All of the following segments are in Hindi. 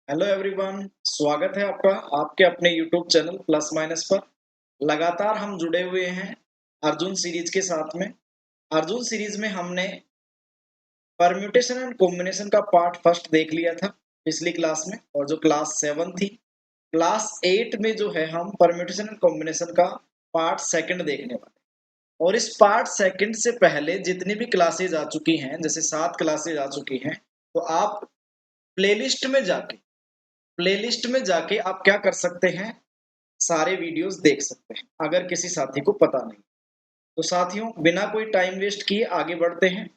हेलो एवरीवन, स्वागत है आपका आपके अपने यूट्यूब चैनल प्लस माइनस पर। लगातार हम जुड़े हुए हैं अर्जुन सीरीज के साथ में। अर्जुन सीरीज में हमने परम्यूटेशन एंड कॉम्बिनेशन का पार्ट फर्स्ट देख लिया था पिछली क्लास में, और जो क्लास 7 थी, क्लास 8 में जो है हम परम्यूटेशन एंड कॉम्बिनेशन का पार्ट सेकंड देखने वाले हैं। और इस पार्ट सेकंड से पहले जितनी भी क्लासेज आ चुकी हैं, जैसे 7 क्लासेज आ चुकी हैं, तो आप प्लेलिस्ट में जाके प्लेलिस्ट में जाके आप क्या कर सकते हैं, सारे वीडियोस देख सकते हैं अगर किसी साथी को पता नहीं। तो साथियों, बिना कोई टाइम वेस्ट किए आगे बढ़ते हैं।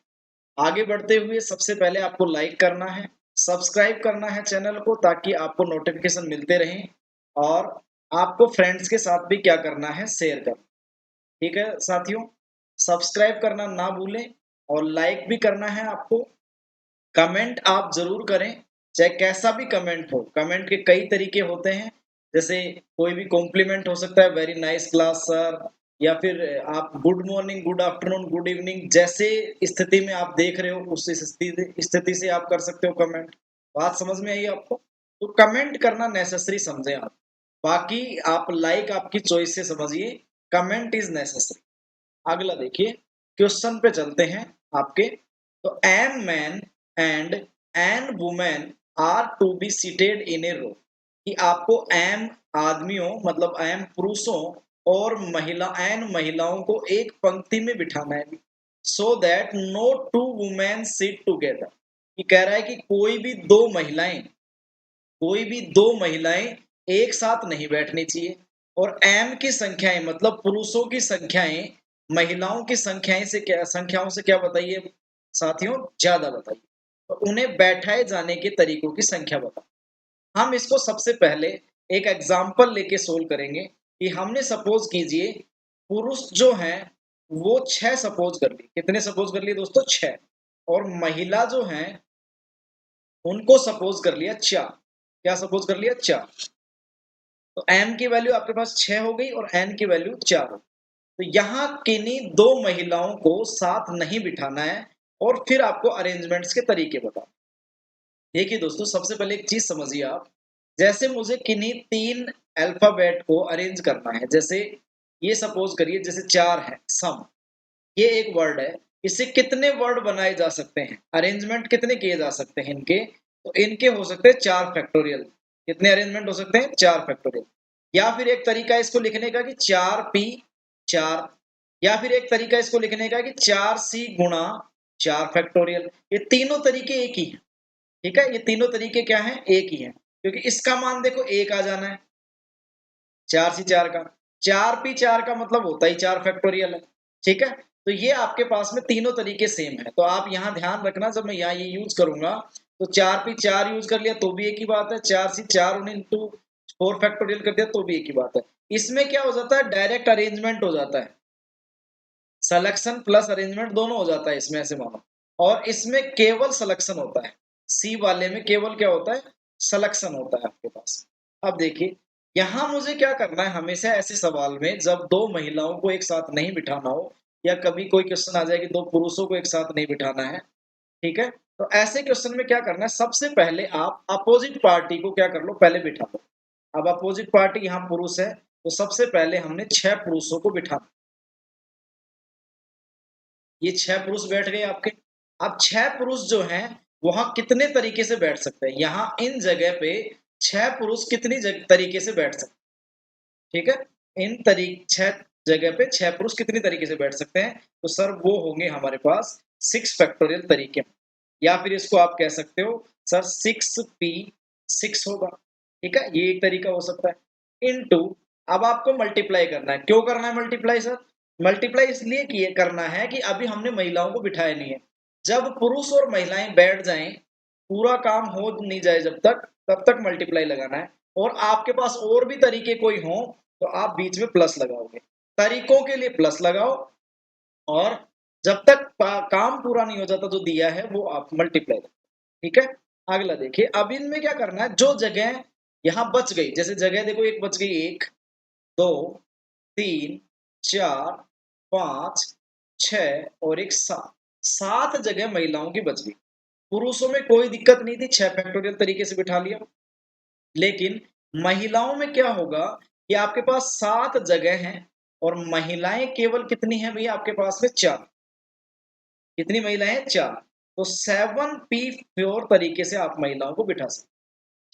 आगे बढ़ते हुए सबसे पहले आपको लाइक करना है, सब्सक्राइब करना है चैनल को, ताकि आपको नोटिफिकेशन मिलते रहें। और आपको फ्रेंड्स के साथ भी क्या करना है, शेयर करना। ठीक है साथियों, सब्सक्राइब करना ना भूलें और लाइक भी करना है आपको। कमेंट आप जरूर करें, चाहे कैसा भी कमेंट हो। कमेंट के कई तरीके होते हैं, जैसे कोई भी कॉम्प्लीमेंट हो सकता है, वेरी नाइस क्लास सर, या फिर आप good morning, good afternoon, good evening, जैसे स्थिति में आप देख रहे हो उस स्थिति से आप कर सकते हो कमेंट। बात समझ में आई आपको? तो कमेंट करना नेसेसरी समझे आप। बाकी आप लाइक आपकी चॉइस से समझिए, कमेंट इज नेसेसरी। अगला देखिए, क्वेश्चन पे चलते हैं आपके। तो an man and an women are to be seated in a row, कि आपको एम आदमियों मतलब एम पुरुषों और एन महिलाओं को एक पंक्ति में बिठाना है, so that no two women sit together. ये कह रहा है कि कोई भी दो महिलाएं एक साथ नहीं बैठनी चाहिए। और एम की संख्याएं मतलब पुरुषों की संख्याएं महिलाओं की संख्याओं से क्या बताइए साथियों, ज्यादा बताइए। तो उन्हें बैठाए जाने के तरीकों की संख्या बताओ। हम इसको सबसे पहले एक एग्जाम्पल लेके सोल्व करेंगे। कि हमने सपोज कीजिए, पुरुष जो हैं वो 6 सपोज कर लिए। कितने सपोज कर लिए दोस्तों? 6। और महिला जो हैं उनको सपोज कर लिया 4। क्या सपोज कर लिया? 4। तो m की वैल्यू आपके पास 6 हो गई और n की वैल्यू 4 हो। तो यहाँ किन्हीं दो महिलाओं को साथ नहीं बिठाना है, और फिर आपको अरेंजमेंट्स के तरीके बताओ। देखिए दोस्तों, सबसे पहले एक चीज समझिए आप। जैसे मुझे किन्हीं 3 अल्फाबेट को अरेंज करना है, जैसे ये सपोज करिए, जैसे 4 है सम, ये एक वर्ड है। इससे कितने वर्ड बनाए जा सकते हैं, अरेंजमेंट कितने किए जा सकते हैं इनके? तो इनके हो सकते हैं 4 फैक्टोरियल। कितने अरेंजमेंट हो सकते हैं? 4 फैक्टोरियल। या फिर एक तरीका इसको लिखने का कि 4p4। या फिर एक तरीका इसको लिखने का कि 4c गुणा 4 फैक्टोरियल। ये तीनों तरीके एक ही है। ठीक है, ये तीनों तरीके क्या हैं? एक ही हैं, क्योंकि इसका मान देखो एक आ जाना है 4c4 का। 4p4 का मतलब होता ही 4 फैक्टोरियल है। ठीक है, तो ये आपके पास में तीनों तरीके सेम है। तो आप यहाँ ध्यान रखना, जब मैं यहाँ ये यूज करूंगा तो 4p4 यूज कर लिया तो भी एक ही बात है, 4c4 इंटू 4 फैक्टोरियल कर दिया तो भी एक ही बात है। इसमें क्या हो जाता है? डायरेक्ट अरेंजमेंट हो जाता है, सिलेक्शन प्लस अरेंजमेंट दोनों हो जाता है इसमें, ऐसे मानो। और इसमें केवल सिलेक्शन होता है, सी वाले में केवल क्या होता है? सिलेक्शन होता है आपके पास। अब देखिए, यहाँ मुझे क्या करना है, हमेशा ऐसे सवाल में जब दो महिलाओं को एक साथ नहीं बिठाना हो, या कभी कोई क्वेश्चन आ जाए कि दो पुरुषों को एक साथ नहीं बिठाना है, ठीक है, तो ऐसे क्वेश्चन में क्या करना है, सबसे पहले आप अपोजिट पार्टी को क्या कर लो, पहले बिठा लो। अब अपोजिट पार्टी यहाँ पुरुष है, तो सबसे पहले हमने 6 पुरुषों को बिठाना। ये 6 पुरुष बैठ गए आपके। अब 6 पुरुष जो हैं वहां कितने तरीके से बैठ सकते हैं, यहाँ इन जगह पे 6 पुरुष कितनी तरीके से बैठ सकते हैं? ठीक है, इन तरीक 6 जगह पे 6 पुरुष कितनी तरीके से बैठ सकते हैं? तो सर वो होंगे हमारे पास 6 फैक्टोरियल तरीके। या फिर इसको आप कह सकते हो सर 6p6 होगा। ठीक है, ये एक तरीका हो सकता है। इनटू, अब आपको मल्टीप्लाई करना है। क्यों करना है मल्टीप्लाई सर? मल्टीप्लाई इसलिए किए करना है कि अभी हमने महिलाओं को बिठाया नहीं है। जब पुरुष और महिलाएं बैठ जाएं, पूरा काम हो नहीं जाए जब तक, तब तक मल्टीप्लाई लगाना है। और आपके पास और भी तरीके कोई हो तो आप बीच में प्लस लगाओगे। तरीकों के लिए प्लस लगाओ, और जब तक काम पूरा नहीं हो जाता जो दिया है वो आप मल्टीप्लाई करो। ठीक है, अगला देखिए, अब इनमें क्या करना है, जो जगह यहाँ बच गई, जैसे जगह देखो, एक बच गई, 1 2 3 4 5 6 और एक 7। 7 जगह महिलाओं की बच गई। पुरुषों में कोई दिक्कत नहीं थी, 6 फैक्टोरियल तरीके से बिठा लिया। लेकिन महिलाओं में क्या होगा कि आपके पास 7 जगह हैं और महिलाएं केवल कितनी हैं भैया आपके पास में 4। कितनी महिलाएं हैं? 4। तो 7p4 तरीके से आप महिलाओं को बिठा सकते हैं।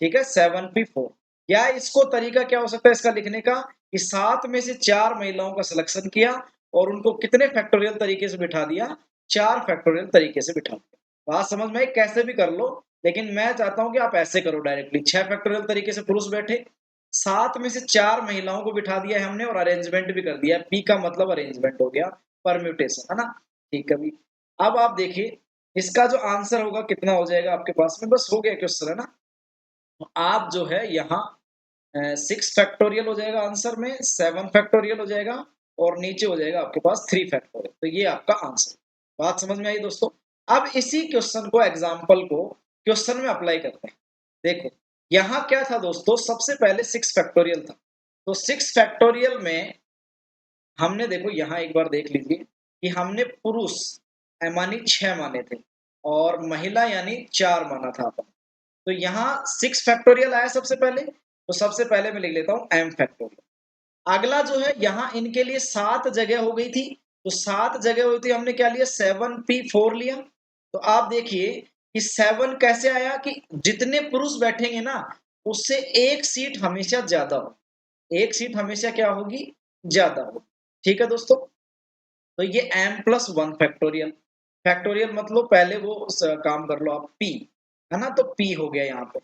ठीक है, 7p4। या इसको तरीका क्या हो सकता है इसका लिखने का कि 7 में से 4 महिलाओं का सिलेक्शन किया और उनको कितने फैक्टोरियल तरीके से बिठा दिया? 4 फैक्टोरियल तरीके से बिठा दिया। बात समझ में आई? कैसे भी कर लो, लेकिन मैं चाहता हूं कि आप ऐसे करो डायरेक्टली। 6 फैक्टोरियल तरीके से पुरुष बैठे, 7 में से 4 महिलाओं को बिठा दिया है हमने और अरेंजमेंट भी कर दिया। पी का मतलब अरेंजमेंट हो गया, परम्यूटेशन, है ना? ठीक है भी। अब आप देखिए इसका जो आंसर होगा कितना हो जाएगा आपके पास में, बस हो गया क्वेश्चन, है ना? तो आप जो है यहाँ 6 फैक्टोरियल हो जाएगा आंसर में, 7 फैक्टोरियल हो जाएगा और नीचे हो जाएगा आपके पास 3 फैक्टोरियल। तो ये आपका आंसर। बात समझ में आई दोस्तों? अब इसी क्वेश्चन को, एग्जाम्पल को क्वेश्चन में अप्लाई करते हैं। देखो यहाँ क्या था दोस्तों, सबसे पहले 6 फैक्टोरियल था। तो 6 फैक्टोरियल में हमने, देखो यहाँ एक बार देख लीजिए कि हमने पुरुष मानी 6 माने थे और महिला यानी 4 माना था अपन। तो यहाँ 6 फैक्टोरियल आया सबसे पहले, तो सबसे पहले मैं लिख लेता हूँ m फैक्टोरियल। अगला जो है यहाँ इनके लिए 7 जगह हो गई थी, तो 7 जगह हुई थी, हमने क्या लिया? 7p4 लिया। तो आप देखिए कि 7 कैसे आया कि जितने पुरुष बैठेंगे ना उससे एक सीट हमेशा ज्यादा हो, एक सीट हमेशा क्या होगी? ज्यादा हो। ठीक है दोस्तों, तो ये m+1 फैक्टोरियल। फैक्टोरियल मतलब पहले वो काम कर लो आप, p, है ना? तो p हो गया यहाँ पे,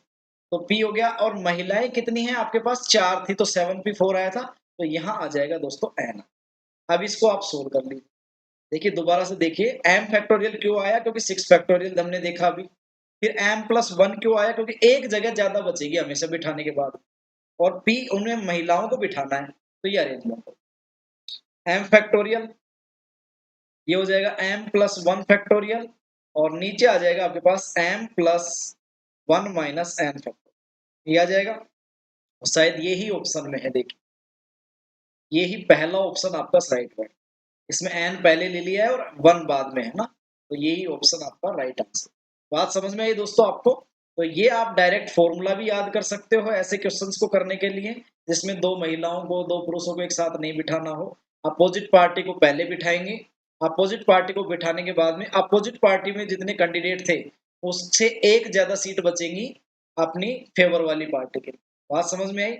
तो p हो गया। और महिलाएं कितनी हैं आपके पास? 4 थी, तो 7p4 आया था, तो यहाँ आ जाएगा दोस्तों n। अब इसको आप सोल्व कर लीजिए। देखिए दोबारा से देखिए, m फैक्टोरियल क्यों आया? क्योंकि 6 फैक्टोरियल हमने देखा अभी। फिर m+1 क्यों आया? क्योंकि एक जगह ज्यादा बचेगी हमेशा बिठाने के बाद, और p उनमें महिलाओं को बिठाना है, तो ये अरेंजमेंट। m फैक्टोरियल ये हो जाएगा m+1 फैक्टोरियल और नीचे आ जाएगा आपके पास m+1 माइनस n फैक्टोरियल, ये आ जाएगा। शायद यही ऑप्शन में है, देखिए यही पहला ऑप्शन आपका राइट है। इसमें n पहले ले लिया है और 1 बाद में है ना, तो यही ऑप्शन आपका राइट आंसर। बात समझ में आई दोस्तों आपको? तो ये आप डायरेक्ट फॉर्मूला भी याद कर सकते हो ऐसे क्वेश्चंस को करने के लिए, जिसमें 2 महिलाओं को 2 पुरुषों को एक साथ नहीं बिठाना हो। अपोजिट पार्टी को पहले बिठाएंगे, अपोजिट पार्टी को बिठाने के बाद में अपोजिट पार्टी में जितने कैंडिडेट थे उससे एक ज्यादा सीट बचेंगी अपनी फेवर वाली पार्टी के लिए। बात समझ में आई?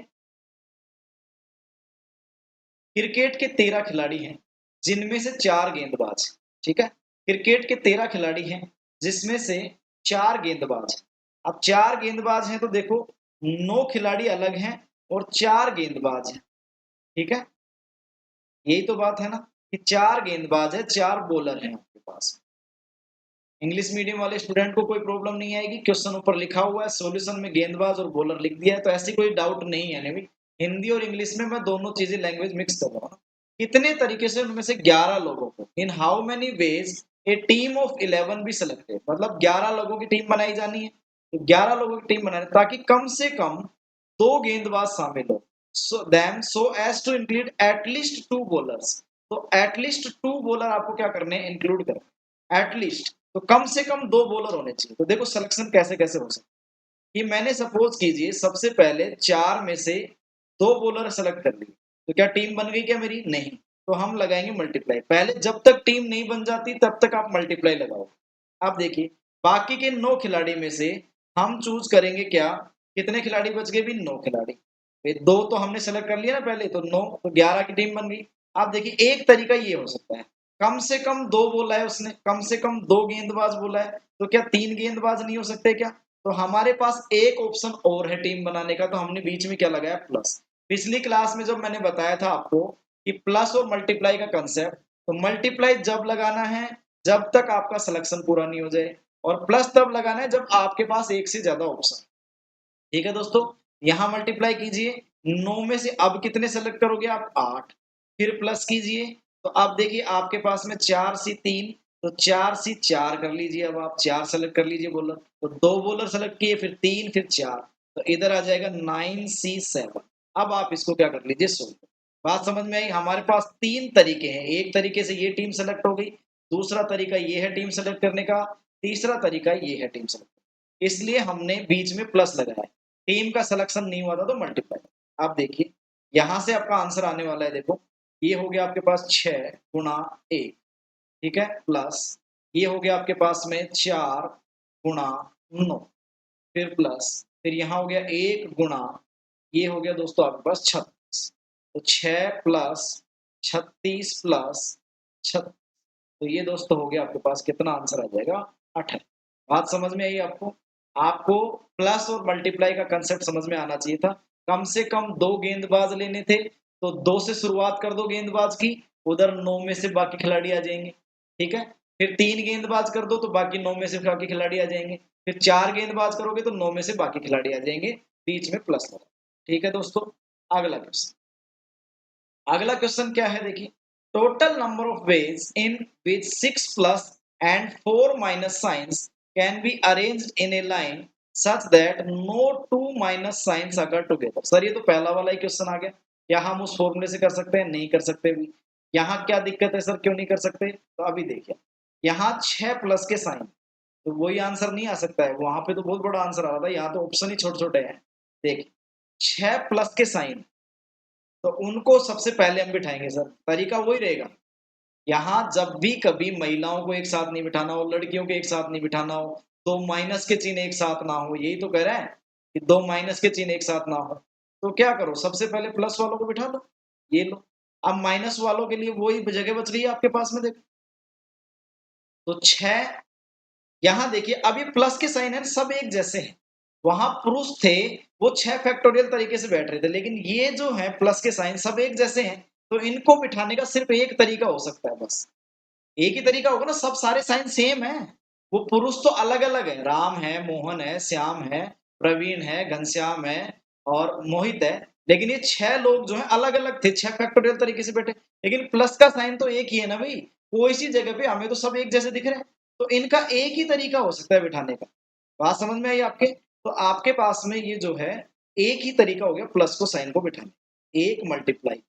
क्रिकेट के 13 खिलाड़ी हैं जिनमें से 4 गेंदबाज। ठीक है, क्रिकेट के 13 खिलाड़ी हैं जिसमें से 4 गेंदबाज। अब 4 गेंदबाज हैं तो देखो 9 खिलाड़ी अलग हैं और 4 गेंदबाज हैं। ठीक है, यही तो बात है ना कि 4 गेंदबाज है, 4 बॉलर हैं आपके पास। इंग्लिश मीडियम वाले स्टूडेंट को कोई प्रॉब्लम नहीं आएगी, क्वेश्चन ऊपर लिखा हुआ है, सॉल्यूशन में गेंदबाज और बॉलर लिख दिया है, तो ऐसी कोई डाउट नहीं है। नहीं, हिंदी और इंग्लिश में मैं दोनों चीजें लैंग्वेज मिक्स कर रहा हूँ। कितने तरीके से? उनमें से 11 लोगों को, in how many ways A team of 11 भी सेलेक्टेड, मतलब 11 लोगों की टीम बनाई जानी है। तो 11 लोगों की टीम बनानी ताकि कम से कम 2 गेंदबाज शामिल हो, so as to include at least 2 bowlers। तो एटलीस्ट 2 बॉलर आपको क्या करने हैं? इंक्लूड करना एटलीस्ट। तो कम से कम 2 बॉलर होने चाहिए। तो देखो सिलेक्शन कैसे कैसे हो सकता है कि मैंने सपोज कीजिए सबसे पहले 4 में से 2 बॉलर सेलेक्ट कर लिए, तो क्या टीम बन गई क्या मेरी? नहीं। तो हम लगाएंगे मल्टीप्लाई। पहले जब तक टीम नहीं बन जाती तब तक आप मल्टीप्लाई लगाओ। अब देखिए बाकी के 9 खिलाड़ी में से हम चूज करेंगे क्या? कितने खिलाड़ी बच गए भी? 9 खिलाड़ी। फिर 2 तो हमने सेलेक्ट कर लिया ना पहले, तो 9, तो 11 की टीम बन गई। आप देखिए एक तरीका ये हो सकता है, कम से कम 2 बोला है उसने, कम से कम 2 गेंदबाज बोला है, तो क्या 3 गेंदबाज नहीं हो सकते क्या? तो हमारे पास एक ऑप्शन और है टीम बनाने का, तो हमने बीच में क्या लगाया? प्लस। पिछली क्लास में जब मैंने बताया था आपको कि प्लस और मल्टीप्लाई का कंसेप्ट, तो मल्टीप्लाई जब लगाना है जब तक आपका सिलेक्शन पूरा नहीं हो जाए, और प्लस तब लगाना है जब आपके पास एक से ज्यादा ऑप्शन। ठीक है दोस्तों, यहाँ मल्टीप्लाई कीजिए, 9 में से अब कितने सेलेक्ट करोगे आप? 8। फिर प्लस कीजिए, तो अब देखिए आपके पास में 4 सी 3, तो 4 सी 4 कर लीजिए। अब आप 4 सेलेक्ट कर लीजिए बॉलर, तो 2 बॉलर सेलेक्ट किए, फिर 3, फिर 4, तो इधर आ जाएगा 9C7। अब आप इसको क्या कर लीजिए? सोल्व। बात समझ में आई? हमारे पास 3 तरीके हैं। एक तरीके से ये टीम सेलेक्ट हो गई, दूसरा तरीका ये है टीम सेलेक्ट करने का, तीसरा तरीका ये है टीम सेलेक्ट, इसलिए हमने बीच में प्लस लगाया। टीम का सिलेक्शन नहीं हुआ था तो मल्टीप्लाई। आप देखिए यहां से आपका आंसर आने वाला है, देखो ये हो गया आपके पास 6 गुणा 1, ठीक है, प्लस ये हो गया आपके पास में 4 गुणा 9, फिर प्लस, फिर यहाँ हो गया 1 गुणा, ये हो गया दोस्तों आपके पास 36, तो 6 प्लस 36 प्लस 36, तो ये दोस्तों हो गया आपके पास कितना आंसर आ जाएगा 18। बात समझ में आई आपको? आपको प्लस और मल्टीप्लाई का कंसेप्ट समझ में आना चाहिए था। कम से कम 2 गेंदबाज लेने थे, तो 2 से शुरुआत कर दो गेंदबाज की, उधर 9 में से बाकी खिलाड़ी आ जाएंगे, ठीक है। फिर 3 गेंदबाज कर दो तो बाकी 9 में से बाकी खिलाड़ी आ जाएंगे, फिर 4 गेंदबाज करोगे तो 9 में से बाकी खिलाड़ी आ जाएंगे, बीच में प्लस लगा, ठीक है दोस्तों। अगला क्वेश्चन, अगला क्वेश्चन क्या है देखिए, total number of ways in which 6 plus and 4 minus signs can be arranged in a line such that no two minus signs occur together. Sir ये तो पहला वाला ही क्वेश्चन आ गया, क्या हम उस फॉर्मूले से कर सकते हैं? नहीं कर सकते भी। यहाँ क्या दिक्कत है सर, क्यों नहीं कर सकते? तो अभी देखिए, यहाँ 6 प्लस के साइन, तो वही आंसर नहीं आ सकता है, वहां पे तो बहुत बड़ा आंसर आ रहा था, यहाँ तो ऑप्शन ही छोटे छोटे हैं। देखिए 6 प्लस के साइन, तो उनको सबसे पहले हम बिठाएंगे सर, तरीका वही रहेगा। यहाँ जब भी कभी महिलाओं को एक साथ नहीं बिठाना हो, लड़कियों को एक साथ नहीं बिठाना हो, दो माइनस के चिन्ह एक साथ ना हो, यही तो कह रहा है कि दो माइनस के चिन्ह एक साथ ना हो, तो क्या करो, सबसे पहले प्लस वालों को बिठा लो, ये लो। अब माइनस वालों के लिए वही जगह बच रही है आपके पास में, देखो तो 6, यहाँ देखिए अब ये प्लस के साइन है सब एक जैसे हैं, वहां पुरुष थे वो 6 फैक्टोरियल तरीके से बैठ रहे थे, लेकिन ये जो है प्लस के साइन सब एक जैसे हैं, तो इनको बिठाने का सिर्फ एक तरीका हो सकता है, बस एक ही तरीका होगा ना, सब सारे साइन सेम है। वो पुरुष तो अलग अलग है, राम है, मोहन है, श्याम है, प्रवीण है, घनश्याम है और मोहित है, लेकिन ये 6 लोग जो है अलग अलग थे, 6 फैक्टोरियल तरीके से बैठे, लेकिन प्लस का साइन तो एक ही है ना भाई, कोई सी जगह पे हमें तो सब एक जैसे दिख रहे हैं, तो इनका एक ही तरीका हो सकता है बिठाने का। बात समझ में आई आपके? तो आपके पास में ये जो है एक ही तरीका हो गया प्लस को साइन को बिठाने, एक मल्टीप्लाई,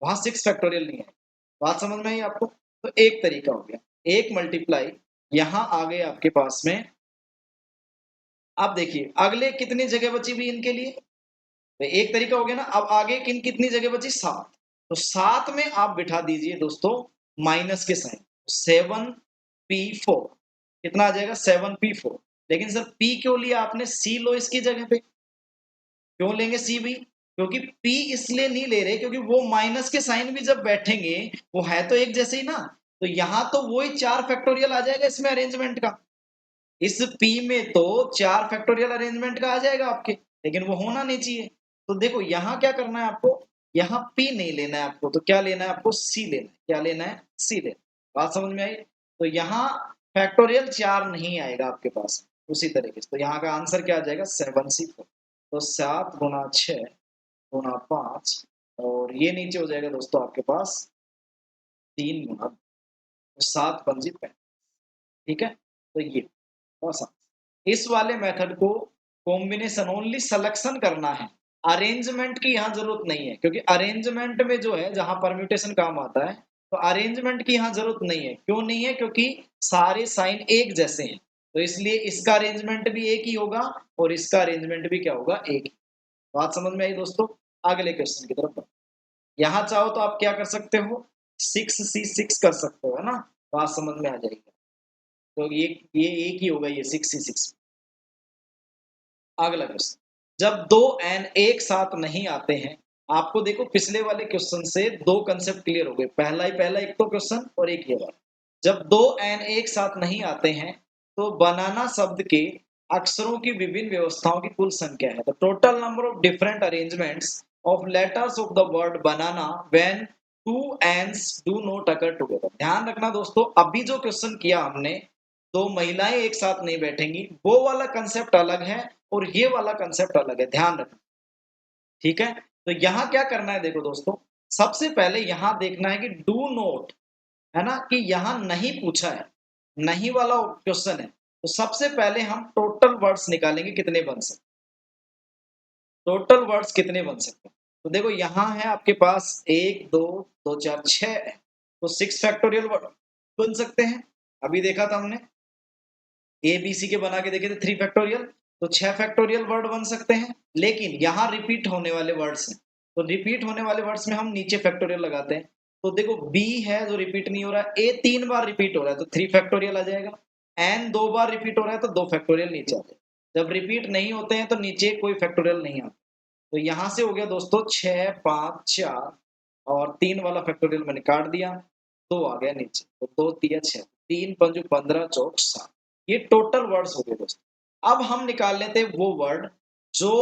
वहां 6 फैक्टोरियल नहीं है। बात समझ में आई आपको? तो एक तरीका हो गया, एक मल्टीप्लाई, यहां आ गए आपके पास में। अब देखिए अगले कितनी जगह बची हुई इनके लिए, तो एक तरीका हो गया ना, अब आगे किन कितनी जगह बची, 7, तो 7 में आप बिठा दीजिए दोस्तों माइनस के साइन, 7p4, कितना आ जाएगा 7p4, लेकिन सर p क्यों लिया आपने, c लो इसकी जगह पे, क्यों लेंगे सी भी, क्योंकि पी इसलिए नहीं ले रहे क्योंकि वो माइनस के साइन भी जब बैठेंगे वो है तो एक जैसे ही ना, तो यहाँ तो वही 4 फैक्टोरियल आ जाएगा इसमें अरेंजमेंट का, इस पी में तो 4 फैक्टोरियल अरेंजमेंट का आ जाएगा आपके, लेकिन वो होना नहीं चाहिए। तो देखो यहाँ क्या करना है आपको, यहाँ पी नहीं लेना है आपको, तो क्या लेना है आपको, सी लेना है, क्या लेना है, सी लेना है। बात समझ में आई? तो यहाँ फैक्टोरियल 4 नहीं आएगा आपके पास उसी तरीके से, तो यहाँ का आंसर क्या आ जाएगा 7c4, तो 7 गुणा 6 गुणा 5, और ये नीचे हो जाएगा दोस्तों आपके पास 3 गुणा, तो 7 पंजी 35, ठीक है। तो ये बस इस वाले मेथड को कॉम्बिनेशन ओनली सिलेक्शन करना है, अरेंजमेंट की यहाँ जरूरत नहीं है, क्योंकि अरेंजमेंट में जो है जहां परम्यूटेशन काम आता है, तो अरेंजमेंट की यहाँ जरूरत नहीं है। क्यों नहीं है? क्योंकि सारे साइन एक जैसे हैं, तो इसलिए इसका अरेंजमेंट भी एक ही होगा और इसका अरेंजमेंट भी क्या होगा, एक ही। बात समझ में आई दोस्तों? अगले क्वेश्चन की तरफ बढ़ो। यहाँ चाहो तो आप क्या कर सकते हो, 6c6 कर सकते हो, है ना, बात समझ में आ जाएगी। तो ये एक ही होगा, ये 6c6। अगला क्वेश्चन, जब दो एन एक साथ नहीं आते हैं, आपको देखो पिछले वाले क्वेश्चन से दो कंसेप्ट क्लियर हो गए, पहला एक तो क्वेश्चन और एक ये वाला, जब दो एन एक साथ नहीं आते हैं तो बनाना शब्द के अक्षरों की विभिन्न व्यवस्थाओं की कुल संख्या है, the total number of different arrangements of letters of the word banana when two ends do not occur together. ध्यान रखना दोस्तों, अभी जो क्वेश्चन किया हमने, दो महिलाएं एक साथ नहीं बैठेंगी, वो वाला कंसेप्ट अलग है और ये वाला कंसेप्ट अलग है, ध्यान रखना, ठीक है। तो यहाँ क्या करना है, देखो दोस्तों, सबसे पहले यहाँ देखना है कि डू नोट, है ना, कि यहाँ नहीं पूछा है, नहीं वाला क्वेश्चन है, तो सबसे पहले हम टोटल वर्ड्स निकालेंगे कितने बन सकते, टोटल वर्ड्स कितने बन सकते हैं। तो देखो यहाँ है आपके पास 1 2 2 4 6 है, तो 6 फैक्टोरियल वर्ड बन सकते हैं। अभी देखा था हमने, ए बी सी के बना के देखे थे 3 फैक्टोरियल, तो 6 फैक्टोरियल वर्ड बन सकते हैं, लेकिन यहाँ रिपीट होने वाले वर्ड्स हैं, तो रिपीट होने वाले वर्ड्स में हम नीचे फैक्टोरियल लगाते हैं। तो देखो बी है जो रिपीट नहीं हो रहा है, ए 3 बार रिपीट हो रहा है तो 3 फैक्टोरियल आ जाएगा, एन 2 बार रिपीट हो रहा है तो 2 फैक्टोरियल नीचे आ जाएगा। जब रिपीट नहीं होते हैं तो नीचे कोई फैक्टोरियल नहीं आता। तो यहाँ से हो गया दोस्तों 6, 5, 4 और 3 वाला फैक्टोरियल मैंने काट दिया, 2 आ गया नीचे, तो 2 3 6, 3 5 15 चौक 7, ये टोटल वर्ड्स हो गए दोस्तों। अब हम निकाल लेते हैं वो वर्ड जो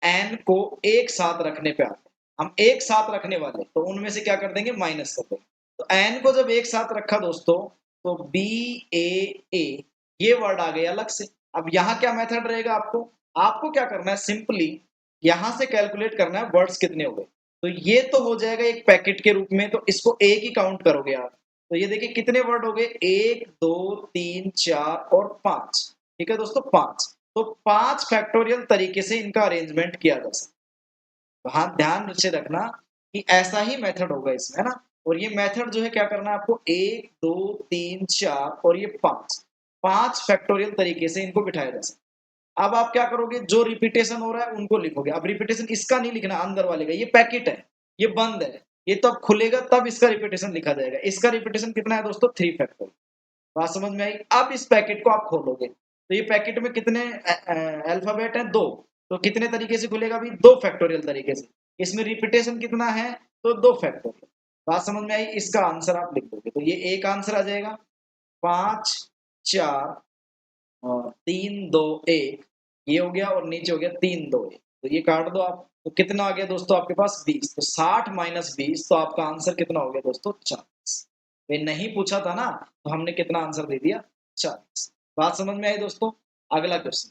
एन को एक साथ रखने पे आते हैं। हम एक साथ रखने वाले तो उनमें से क्या कर देंगे, माइनस कर देंगे। तो एन को जब एक साथ रखा दोस्तों तो बी ए ए ये वर्ड आ गए अलग से। अब यहाँ क्या मेथड रहेगा, आपको आपको क्या करना है, सिंपली यहां से कैलकुलेट करना है वर्ड्स कितने हो गए। तो ये तो हो जाएगा एक पैकेट के रूप में, तो इसको एक ही काउंट करोगे आप। तो ये देखिए कितने वर्ड हो गए, 1 2 3 4 और 5। ठीक है दोस्तों, 5। तो 5 फैक्टोरियल तरीके से इनका अरेंजमेंट किया जा सकता है। हाँ ध्यान से रखना कि ऐसा ही मेथड होगा इसमें, है ना। और ये मेथड जो है क्या करना है आपको, 1 2 3 4 और ये 5 फैक्टोरियल तरीके से इनको बिठाया जा सकता है। अब आप क्या करोगे, जो रिपीटेशन हो रहा है उनको लिखोगे। अब रिपीटेशन इसका नहीं लिखना, अंदर वाले का, ये पैकेट है, ये बंद है, ये तब खुलेगा तब इसका रिपीटेशन लिखा जाएगा। इसका रिपीटेशन कितना है दोस्तों, 3 फैक्टोरियल। बात समझ में आई। अब इस पैकेट को आप खोलोगे तो ये पैकेट में कितने अल्फाबेट हैं, 2। तो कितने तरीके से खुलेगा अभी, 2 फैक्टोरियल तरीके से। इसमें रिपीटेशन कितना है, तो 2 फैक्टोरियल। बात समझ में आई। इसका आंसर आप लिख दोगे तो ये एक आंसर आ जाएगा, 5 4 और 3 2 1, ये हो गया, और नीचे हो गया 3 2 1। तो ये काट दो आप, तो कितना आ गया दोस्तों आपके पास, 20। तो 60 माइनस 20, तो आपका आंसर कितना हो गया दोस्तों, 40। ये नहीं पूछा था ना, तो हमने कितना आंसर दे दिया, 40। बात समझ में आई दोस्तों। अगला क्वेश्चन,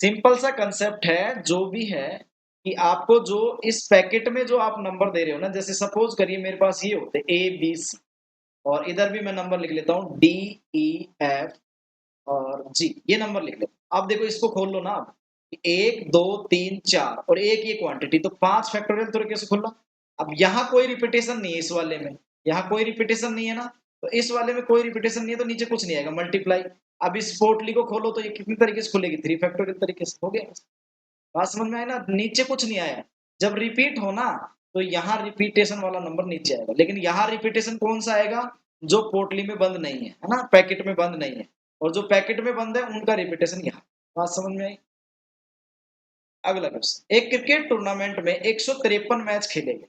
सिंपल सा कंसेप्ट है जो भी है, कि आपको जो इस पैकेट में जो आप नंबर दे रहे हो ना, जैसे सपोज करिए मेरे पास ये होते ए बी सी, और इधर भी मैं नंबर लिख लेता हूँ डी ई एफ और जी, ये नंबर लिख लेता हूँ। अब देखो इसको खोल लो ना आप, 1 2 3 4 और एक ये क्वांटिटी, तो 5 फैक्टोरियल तरीके से खुला। अब यहाँ कोई रिपीटेशन नहीं है, इस वाले में यहाँ कोई रिपीटेशन नहीं है ना, तो इस वाले में कोई रिपीटेशन नहीं है, तो नीचे कुछ नहीं आएगा, मल्टीप्लाई। अब इस पोटली को खोलो तो ये कितने तरीके से खुलेगी, 3 फैक्टोरियल तरीके से, हो गया। बात समझ में आया ना, नीचे कुछ नहीं आया। जब रिपीट हो ना, तो यहाँ रिपीटेशन वाला नंबर नीचे आएगा, लेकिन यहाँ रिपीटेशन कौन सा आएगा, जो पोटली में बंद नहीं है ना, पैकेट में बंद नहीं है। और जो पैकेट में बंद है उनका रिपीटेशन यहाँ। बात समझ में आई। अगला क्वेश्चन, एक क्रिकेट टूर्नामेंट में 153 मैच खेले गए,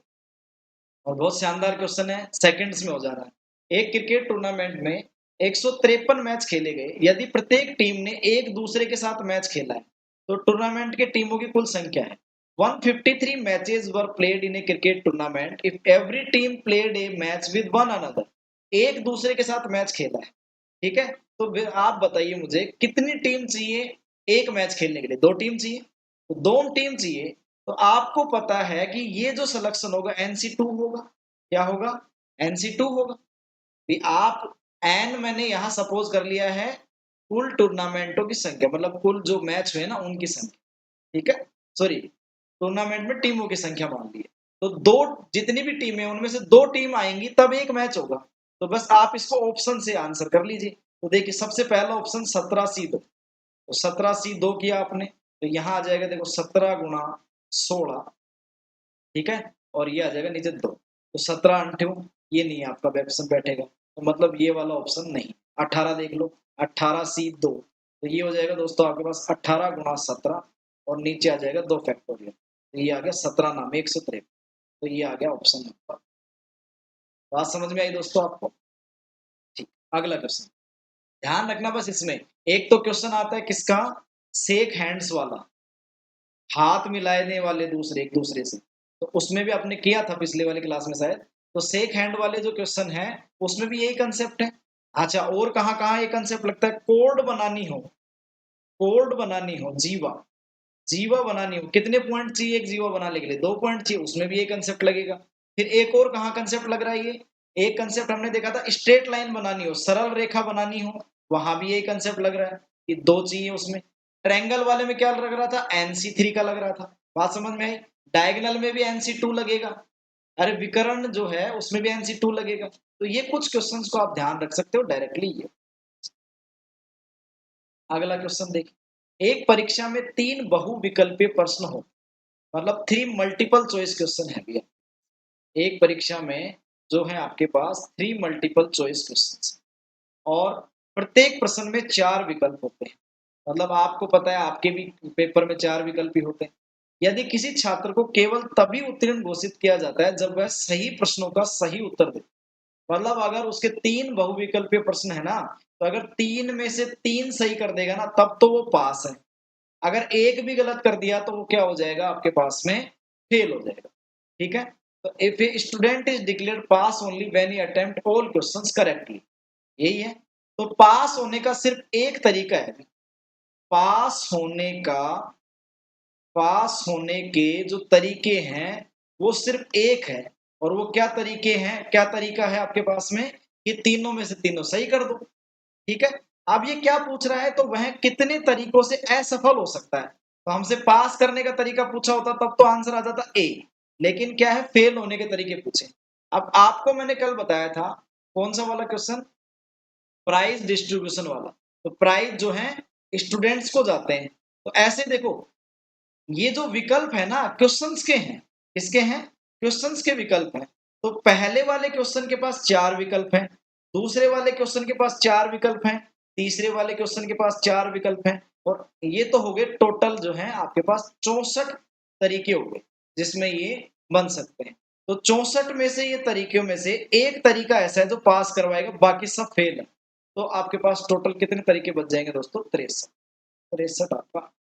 और बहुत शानदार क्वेश्चन है, सेकंड्स में हो जा रहा है। एक क्रिकेट टूर्नामेंट में 153 मैच खेले गए, यदि प्रत्येक टीम ने एक दूसरे के साथ मैच खेला है, तो टूर्नामेंट के टीमों की कुल संख्या है। 153 matches were played in A cricket tournament if every team played a match with one another. एक दूसरे के साथ मैच खेला है, ठीक है। तो फिर आप बताइए मुझे कितनी टीम चाहिए एक मैच खेलने के लिए, 2 टीम चाहिए, तो 2 टीम चाहिए। तो आपको पता है कि ये जो सिलेक्शन होगा NC2 होगा, क्या होगा, NC2 होगा। भी आप एन मैंने यहाँ सपोज कर लिया है कुल टूर्नामेंटों की संख्या, मतलब कुल जो मैच हुए ना उनकी संख्या, ठीक है। सॉरी, टूर्नामेंट में टीमों की संख्या मान ली है। तो दो, जितनी भी टीमें उनमें से 2 टीम आएंगी तब एक मैच होगा। तो बस आप इसको ऑप्शन से आंसर कर लीजिए। तो देखिए सबसे पहला ऑप्शन 17C2, तो 17C2 किया आपने, तो यहाँ आ जाएगा देखो 17 गुणा 16, ठीक है। और ये आ जाएगा नीचे 2, तो 17 अंठे, ये नहीं है आपका ऑप्शन बैठेगा, तो मतलब ये वाला ऑप्शन नहीं। 18 देख लो, 18C2, तो ये हो जाएगा दोस्तों आपके पास 18 गुणा 17, और नीचे आ जाएगा 2 फैक्टोरियल, तो ये आ गया 17 नाम 153। तो ये आ गया ऑप्शन नंबर। बात समझ में आई दोस्तों आपको, ठीक। अगला क्वेश्चन, ध्यान रखना बस इसमें, एक तो क्वेश्चन आता है किसका, शेक हैंड्स वाला, हाथ मिलाने वाले दूसरे एक दूसरे से, तो उसमें भी आपने किया था पिछले वाले क्लास में शायद। तो शेक हैंड वाले जो क्वेश्चन है उसमें भी यही कंसेप्ट है। अच्छा, और कहाँ कहाँ ये कंसेप्ट लगता है, कोड बनानी हो, कोड बनानी हो, जीवा, जीवा बनानी हो, कितने पॉइंट चाहिए एक जीवा बनाने के लिए, 2 पॉइंट चाहिए, उसमें भी ये कंसेप्ट लगेगा। फिर एक और कहाँ कंसेप्ट लग रहा है, ये एक कंसेप्ट हमने देखा था, स्ट्रेट लाइन बनानी हो, सरल रेखा बनानी हो, वहां भी यही कंसेप्ट लग रहा है कि 2 चाहिए उसमें। ट्रायंगल वाले में क्या लग रहा था, NC3 का लग रहा था। बात समझ में आई। डायगोनल में भी NC2 लगेगा, अरे विकर्ण जो है उसमें भी NC2 लगेगा। तो ये कुछ क्वेश्चंस को आप ध्यान रख सकते हो डायरेक्टली। ये अगला क्वेश्चन देखिए, एक परीक्षा में 3 बहुविकल्पीय प्रश्न हो, मतलब 3 मल्टीपल चॉइस क्वेश्चन है भैया। एक परीक्षा में जो है आपके पास 3 मल्टीपल चॉइस क्वेश्चंस और प्रत्येक प्रश्न में 4 विकल्प होते हैं। मतलब आपको पता है आपके भी पेपर में 4 विकल्प ही होते हैं। यदि किसी छात्र को केवल तभी उत्तीर्ण घोषित किया जाता है जब वह सही प्रश्नों का सही उत्तर दे। मतलब अगर उसके 3 बहुविकल्पीय प्रश्न है ना, तो अगर 3 में से 3 सही कर देगा ना तब तो वो पास है। अगर एक भी गलत कर दिया तो वो क्या हो जाएगा आपके पास में फेल हो जाएगा। ठीक है? तो if a student is declared pass only when he attempt all questions correctly, यही है। तो पास होने का सिर्फ एक तरीका है। पास होने का पास होने के जो तरीके हैं वो सिर्फ एक है। और वो क्या तरीके हैं, क्या तरीका है आपके पास में कि तीनों में से तीनों सही कर दो। ठीक है? अब ये क्या पूछ रहा है, तो वह कितने तरीकों से असफल हो सकता है। तो हमसे पास करने का तरीका पूछा होता तब तो आंसर आ जाता ए, लेकिन क्या है फेल होने के तरीके पूछे। अब आपको मैंने कल बताया था कौन सा वाला क्वेश्चन, प्राइज डिस्ट्रीब्यूशन वाला। तो प्राइज जो है स्टूडेंट्स को जाते हैं। तो ऐसे देखो ये जो विकल्प है ना क्वेश्चंस के हैं, किसके हैं, क्वेश्चंस के विकल्प हैं। तो पहले वाले क्वेश्चन के पास 4 विकल्प हैं, दूसरे वाले क्वेश्चन के पास 4 विकल्प हैं, तीसरे वाले क्वेश्चन के पास 4 विकल्प हैं। और ये तो हो गए टोटल जो है आपके पास 64 तरीके हो गए जिसमें ये बन सकते हैं। तो 64 में से ये तरीकों में से एक तरीका ऐसा है जो पास करवाएगा, बाकी सब फेल है। तो आपके पास टोटल कितने तरीके बच जाएंगे दोस्तों, 63। 63 आपका।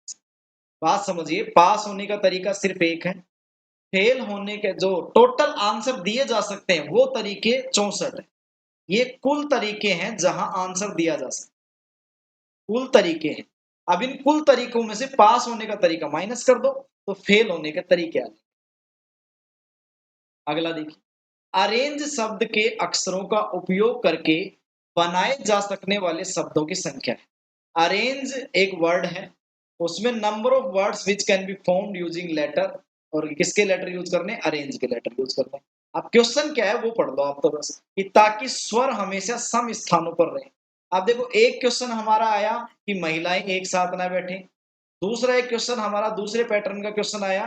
बात समझिए, पास होने का तरीका सिर्फ एक है, फेल होने के जो टोटल आंसर दिए जा सकते हैं वो तरीके 64 है। ये कुल तरीके हैं जहां आंसर दिया जा सकता है, कुल तरीके हैं। अब इन कुल तरीकों में से पास होने का तरीका माइनस कर दो तो फेल होने के तरीके आ गए। अगला देखिए, अरेंज शब्द के अक्षरों का उपयोग करके बनाए जा सकने वाले शब्दों की संख्या है। अरेंज एक वर्ड है, उसमें number of words which can be formed using letter, और किसके लेटर यूज करने, अरेंज के लेटर यूज करने। अब क्वेश्चन क्या है वो पढ़ लो आप तो बस, कि ताकि स्वर हमेशा सम स्थानों पर रहे। अब देखो एक क्वेश्चन हमारा आया कि महिलाएं एक साथ ना बैठे, दूसरा एक क्वेश्चन हमारा दूसरे पैटर्न का क्वेश्चन आया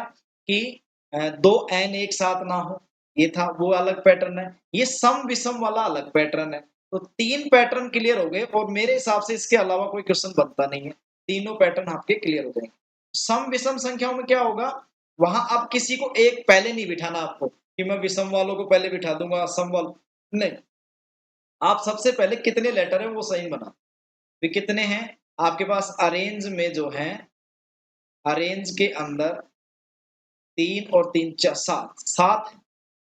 कि दो एन एक साथ ना हो, ये था वो अलग पैटर्न है। ये सम विषम वाला अलग पैटर्न है। तो 3 पैटर्न क्लियर हो गए और मेरे हिसाब से इसके अलावा कोई क्वेश्चन बनता नहीं है। तीनों पैटर्न आपके क्लियर हो जाएंगे। सम विषम संख्याओं में क्या होगा, वहां अब किसी को एक पहले नहीं बिठाना आपको कि मैं विषम वालों को पहले बिठा दूंगा सम वालों, नहीं। आप सबसे पहले कितने लेटर है वो सही बना, फिर कितने हैं आपके पास अरेंज में जो है, अरेंज के अंदर 3 और 3 4 7 7,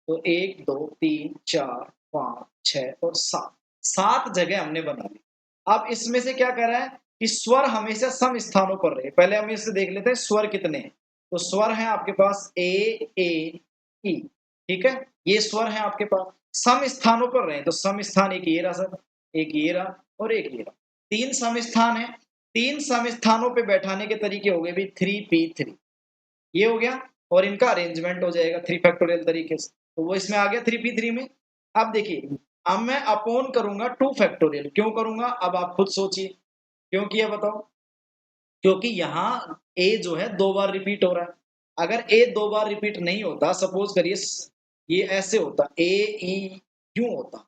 तो 1 2 3 4 5 6 और 7, 7 जगह हमने बना ली। अब इसमें से क्या कर रहा है कि स्वर हमेशा सम स्थानों पर रहे। पहले हम इसे देख लेते हैं स्वर कितने हैं। तो स्वर है आपके पास ए ई, ठीक है, ये स्वर है आपके पास सम स्थानों पर रहे। तो सम स्थान एक ये रहा सर, एक ये रहा और एक ये रहा, 3 सम स्थान है। 3 सम स्थानों पे बैठाने के तरीके हो गए भी 3p3, ये हो गया। और इनका अरेंजमेंट हो जाएगा 3 फैक्टोरियल तरीके से, तो वो इसमें आ गया 3p3 में। अब देखिए, अब मैं अपॉन करूंगा 2 फैक्टोरियल, क्यों करूंगा अब आप खुद सोचिए, क्यों किया बताओ। क्योंकि यहाँ ए जो है 2 बार रिपीट हो रहा है। अगर ए 2 बार रिपीट नहीं होता, सपोज करिए ये ऐसे होता ए ई यूं होता,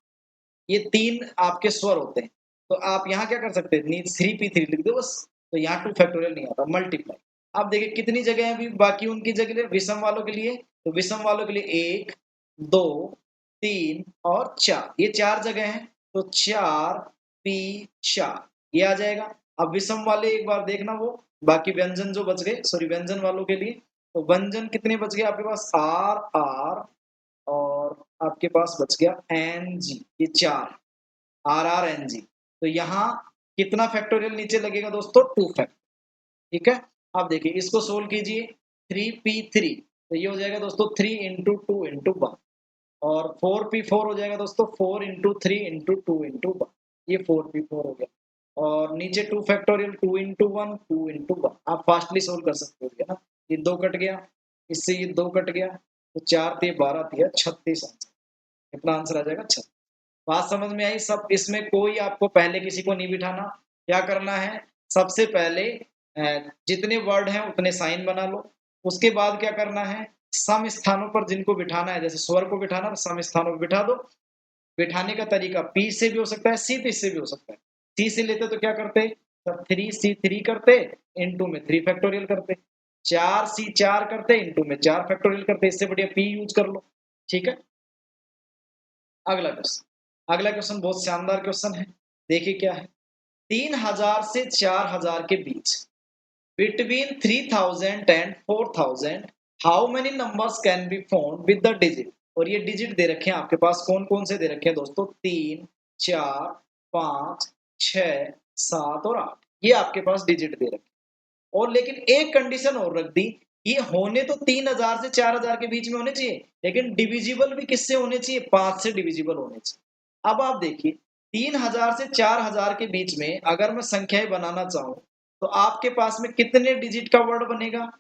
ये 3 आपके स्वर होते हैं, तो आप यहाँ क्या कर सकते हैं 3p3 लिख दो बस। तो यहाँ 2 फैक्टोरियल नहीं आता, मल्टीप्लाई। अब देखिए कितनी जगह है अभी बाकी उनकी जगह विषम वालों के लिए, तो विषम वालों के लिए 1 2 3 और 4, ये 4 जगह हैं। तो 4p4 ये आ जाएगा। अब विषम वाले एक बार देखना वो बाकी व्यंजन जो बच गए, सॉरी व्यंजन वालों के लिए, तो व्यंजन कितने बच गए आपके पास, आर आर और आपके पास बच गया एन जी, ये 4 आर आर एन जी। तो यहाँ कितना फैक्टोरियल नीचे लगेगा दोस्तों, 2 फैक्टर। ठीक है, अब देखिए इसको सोल्व कीजिए, 3p3, तो ये हो जाएगा दोस्तों 3 इंटू 2 इंटू 1, और 4p4 हो जाएगा दोस्तों 4 इंटू 3 इंटू 2 इंटू 1, ये 4p4 हो गया। और नीचे 2 फैक्टोरियल 2 इंटू 1 2 इंटू 1, आप फास्टली सोल्व कर सकते हो ना। ये 2 कट गया, इससे ये 2 कट गया, तो 4 × 12 × 36 आंसर, कितना आंसर आ जाएगा 36। बात समझ में आई सब, इसमें कोई आपको पहले किसी को नहीं बिठाना। क्या करना है, सबसे पहले जितने वर्ड हैं उतने साइन बना लो। उसके बाद क्या करना है, सम स्थानों पर जिनको बिठाना है, जैसे स्वर को बिठाना तो सम स्थानों पर बिठा दो। बिठाने का तरीका पी से भी हो सकता है, सी से भी हो सकता है। सी से लेते तो क्या करते, तब 3C3 करते, इनटू में 3 फैक्टोरियल करते, 4C4 करते, इनटू में 4 फैक्टोरियल करते। इससे बढ़िया पी यूज कर लो। ठीक है, अगला क्वेश्चन। अगला क्वेश्चन बहुत शानदार क्वेश्चन है। देखिए क्या है, 3000 से 4000 के बीच, between 3000 and 4000, how many numbers can be found with the digit. और ये डिजिट दे रखे हैं आपके पास, कौन कौन से दे रखे हैं दोस्तों, 3, 4, 5, 6, 7 और 8, ये आपके पास डिजिट दे रखे। और लेकिन एक कंडीशन और रख दी, ये होने तो 3000 से 4000 के बीच में होने चाहिए, लेकिन डिविजिबल भी किससे होने चाहिए, 5 से डिविजिबल होने चाहिए। अब आप देखिए, 3000 से 4000 के बीच में अगर मैं संख्याएं बनाना चाहूं, तो आपके पास में कितने डिजिट का वर्ड बनेगा,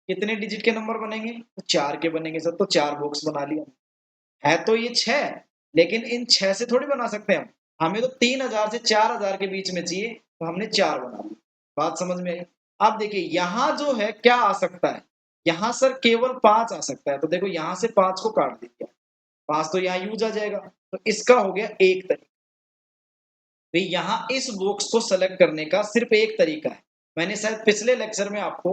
कितने डिजिट के नंबर बनेंगे, तो 4 के बनेंगे सर। तो 4 बॉक्स बना लिया। है तो ये 6, लेकिन इन 6 से थोड़ी बना सकते हैं हम, हमें तो 3000 से 4000 के बीच में चाहिए, तो हमने 4 बना लिया। बात समझ में आई। अब देखिए यहां जो है क्या आ सकता है, यहां सर केवल 5 आ सकता है। तो देखो यहां से 5 को काट दीजिए, 5 तो यहाँ यूज आ जाएगा। तो इसका हो गया एक तरीका। तो यहाँ इस बॉक्स को सेलेक्ट करने का सिर्फ एक तरीका है। मैंने शायद पिछले लेक्चर में आपको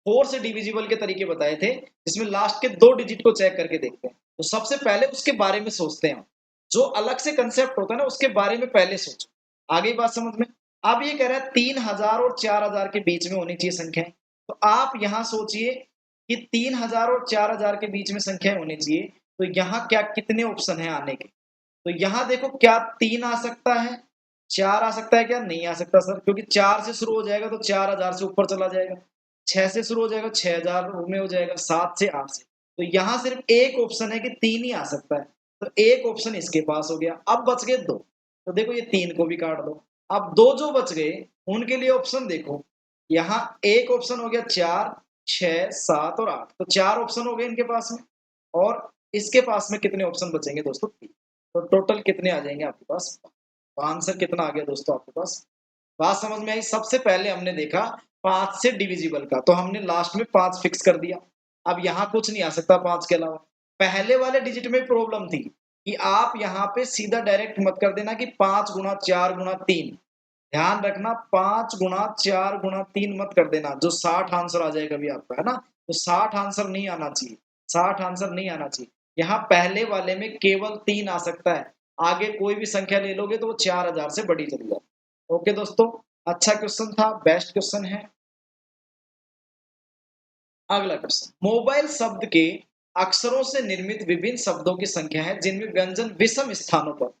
4 से डिविजिबल के तरीके बताए थे, जिसमें लास्ट के 2 डिजिट को चेक करके देखते हैं। तो सबसे पहले उसके बारे में सोचते हैं, जो अलग से कंसेप्ट होता है ना उसके बारे में पहले सोचो। आगे बात समझ में। अब ये कह रहा है 3000 और 4000 के बीच में होनी चाहिए संख्याएं। तो आप यहाँ सोचिए कि 3000 और 4000 के बीच में संख्याएं होनी चाहिए, तो यहाँ क्या कितने ऑप्शन है आने के। तो यहाँ देखो, क्या 3 आ सकता है, 4 आ सकता है, क्या नहीं आ सकता सर, क्योंकि 4 से शुरू हो जाएगा तो 4000 से ऊपर चला जाएगा, 6 से शुरू हो जाएगा 6000 में हो जाएगा, 7 से 8 से। तो यहाँ सिर्फ एक ऑप्शन है कि 3 ही आ सकता है। तो एक ऑप्शन इसके पास हो गया। अब बच गए 2, तो देखो ये 3 को भी काट दो। अब 2 जो बच गए उनके लिए ऑप्शन देखो, यहाँ एक ऑप्शन हो गया 4, 6, 7 और 8। तो 4 ऑप्शन हो गए इनके पास में, और इसके पास में कितने ऑप्शन बचेंगे दोस्तों, 3। तो टोटल कितने आ जाएंगे आपके पास, तो आंसर कितना आ गया दोस्तों आपके पास। बात समझ में आई। सबसे पहले हमने देखा 5 से डिविजिबल का, तो हमने लास्ट में 5 फिक्स कर दिया। अब यहाँ कुछ नहीं आ सकता 5 के अलावा। पहले वाले डिजिट में प्रॉब्लम थी कि आप यहाँ पे सीधा डायरेक्ट मत कर देना कि 5 गुना 4 गुना 3। ध्यान रखना, 5 गुना 4 गुना 3 मत कर देना, जो 60 आंसर आ जाएगा भी आपका, है ना। तो 60 आंसर नहीं आना चाहिए, 60 आंसर नहीं आना चाहिए। यहाँ पहले वाले में केवल 3 आ सकता है। आगे कोई भी संख्या ले लोगे तो वो 4000 से बड़ी चली जाए। ओके दोस्तों, अच्छा क्वेश्चन था, बेस्ट क्वेश्चन है। अगला क्वेश्चन, मोबाइल शब्द के अक्षरों से निर्मित विभिन्न शब्दों की संख्या है जिनमें व्यंजन विषम स्थानों पर।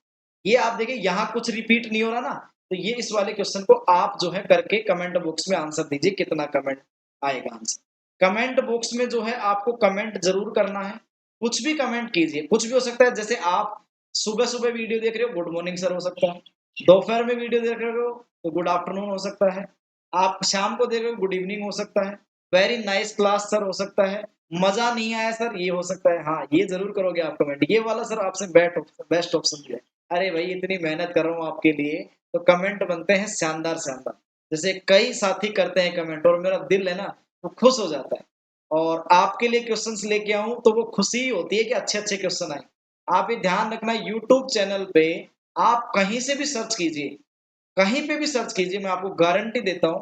ये आप देखिए यहाँ कुछ रिपीट नहीं हो रहा ना, तो ये इस वाले क्वेश्चन को आप जो है करके कमेंट बॉक्स में आंसर दीजिए, कितना कमेंट आएगा आंसर। कमेंट बॉक्स में जो है आपको कमेंट जरूर करना है, कुछ भी कमेंट कीजिए, कुछ भी हो सकता है। जैसे आप सुबह सुबह वीडियो देख रहे हो, गुड मॉर्निंग सर हो सकता है। दोपहर में वीडियो देख रहे हो तो गुड आफ्टरनून हो सकता है। आप शाम को देख रहे हो, गुड इवनिंग हो सकता है। वेरी नाइस क्लास सर हो सकता है। मजा नहीं आया सर, ये हो सकता है। हाँ, ये जरूर करोगे आप कमेंट, ये वाला सर आपसे बेस्ट ऑप्शन दिया है। अरे भाई इतनी मेहनत कर रहा हूँ आपके लिए, तो कमेंट बनते हैं शानदार शानदार। जैसे कई साथी करते हैं कमेंट, और मेरा दिल है ना वो खुश हो जाता है। और आपके लिए क्वेश्चंस लेके आऊं तो वो खुशी ही होती है कि अच्छे अच्छे क्वेश्चन आए। आप ये ध्यान रखना, यूट्यूब चैनल पे आप कहीं से भी सर्च कीजिए, कहीं पे भी सर्च कीजिए, मैं आपको गारंटी देता हूं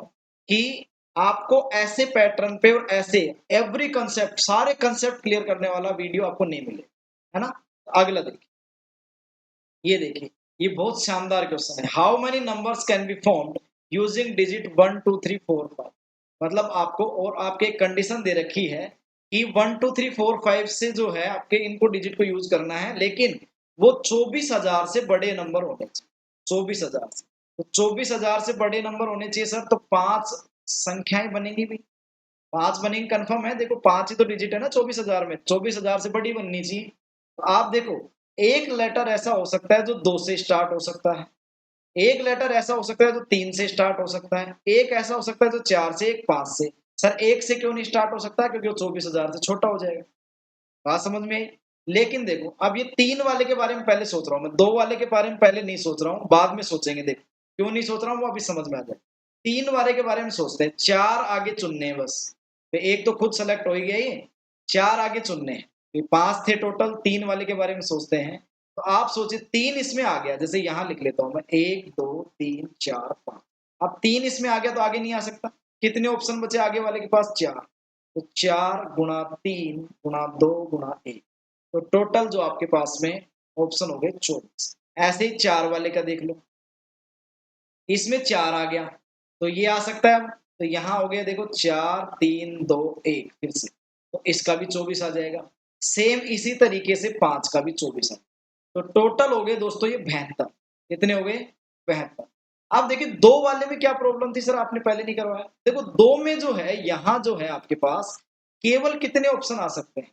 कि आपको ऐसे पैटर्न पे और ऐसे एवरी कंसेप्ट, सारे कंसेप्ट क्लियर करने वाला वीडियो आपको नहीं मिले, है ना। अगला देखिए, ये देखिए, ये बहुत शानदार क्वेश्चन है। How many numbers can be found using digit 1 2 3 4 5। मतलब आपको, और आपके एक कंडीशन दे रखी है कि 1 2 3 4 5 से जो है आपके इनको डिजिट को यूज करना है, लेकिन वो 24,000 से बड़े नंबर होने चाहिए। 24,000 से, तो 24,000 से बड़े नंबर होने चाहिए सर। तो 5 संख्याएं बनेंगी भी, 5 बनेंगी कंफर्म है। देखो 5 ही तो डिजिट है ना 24,000 में, 24,000 से बड़ी बननी चाहिए। तो आप देखो, एक लेटर ऐसा हो सकता है जो 2 से स्टार्ट हो सकता है, एक लेटर ऐसा हो सकता है जो 3 से स्टार्ट हो सकता है, एक ऐसा हो सकता है जो 4 से, एक 5 से। सर एक से क्यों नहीं स्टार्ट हो सकता, क्योंकि वो 24,000 से छोटा हो जाएगा। बात समझ में आई। लेकिन देखो, अब ये 3 वाले के बारे में पहले सोच रहा हूँ मैं, 2 वाले के बारे में पहले नहीं सोच रहा हूँ, बाद में सोचेंगे। देखो क्यों नहीं सोच रहा हूँ वो अभी समझ में आ जाए। 3 वाले के बारे में सोचते हैं, 4 आगे चुनने हैं बस। तो एक तो खुद सेलेक्ट हो ही गया ये, 4 आगे चुनने हैं। ये 5 थे टोटल, 3 वाले के बारे में सोचते हैं। तो आप सोचिए 3 इसमें आ गया, जैसे यहाँ लिख लेता हूँ मैं 1 2 3 4 5। अब 3 इसमें आ गया तो आगे नहीं आ सकता। कितने ऑप्शन बचे आगे वाले के पास? 4। तो 4 गुणा 3 गुणा 2 गुणा 1, तो टोटल जो आपके पास में ऑप्शन हो गए 24। ऐसे ही 4 वाले का देख लो, इसमें 4 आ गया तो ये आ सकता है अब। तो यहाँ हो गया देखो 4 3 2 1 फिर से, तो इसका भी 24 आ जाएगा। सेम इसी तरीके से 5 का भी 24 आ, तो टोटल हो गए दोस्तों ये 72। कितने हो गए? 72। अब देखिए 2 वाले में क्या प्रॉब्लम थी सर, आपने पहले नहीं करवाया। देखो 2 में जो है, यहाँ जो है आपके पास केवल कितने ऑप्शन आ सकते हैं।